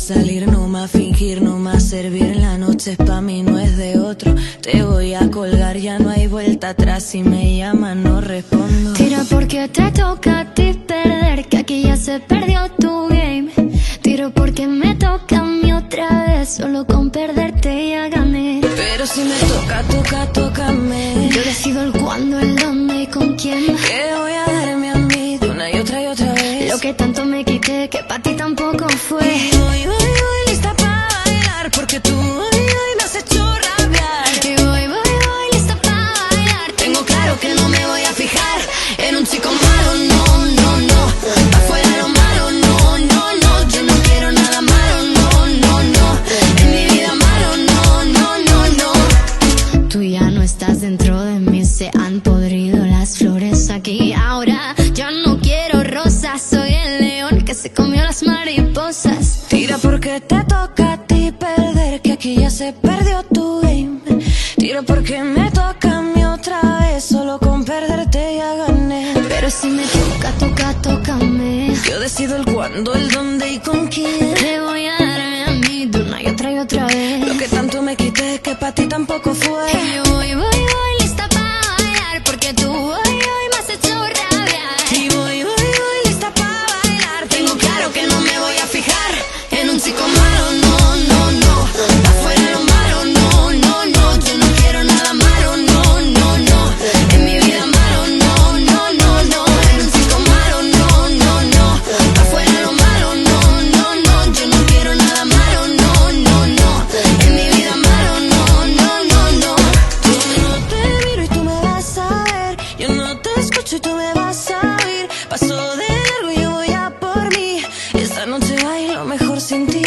salir, no más fingir, no más servir. La noche es pa' mí, no es de otro. Te voy a colgar, ya no hay vuelta atrás. Si me llaman no respondo. Tira porque te toca a ti perder, que aquí ya se perdió tu game. Tiro porque me toca a mí otra vez, solo con perderte ya gané. Pero si me toca, tócame. Yo decido el cuándo, el dónde y con quién. Que voy a darme a mí de una y otra vez. Lo que tanto me quité, que pa' ti tampoco fue. Y voy, lista pa' bailar, porque tú hoy me has hecho rabiar. Y voy, lista pa' bailar. Tengo claro que no me voy a fijar en un chico malo, no, no, no. Afuera lo malo, no, no, no. Yo no quiero nada malo, no, no, no. En mi vida malo, no, no, no, no. Tú ya no estás dentro de mí, se han podrido las flores aquí. Ahora yo no quiero rosas, soy el león que se comió las mariposas. Tira porque te toca a ti perder, que aquí ya se perdió tu game. Tira porque me toca a mí otra vez, solo con perderte ya gané. Pero si me toca, tócame. Yo decido el cuándo, el dónde y con quién. Te voy a darme a mí de una y otra vez. Lo que tanto me quité, que pa' ti tampoco fue. Y yo voy, lista pa' bailar, porque tú hoy me has hecho rabiar. Y voy, lista pa' bailar. Tengo claro que no me voy a fijar en un chico malo, no, no, no. Afuera lo malo, no, no, no. Yo no quiero nada malo, no, no, no. En mi vida malo, no, no, no, no. En un chico malo, no, no, no. Afuera lo malo, no, no, no. Yo no quiero nada malo, no, no, no. En mi vida malo, no, no, no, no. Yo no te miro y tú me vas a ver. Yo no te escucho y tú me vas a oír. Paso de largo y yo voy a por mí. Esta noche bailo mejor sin ti.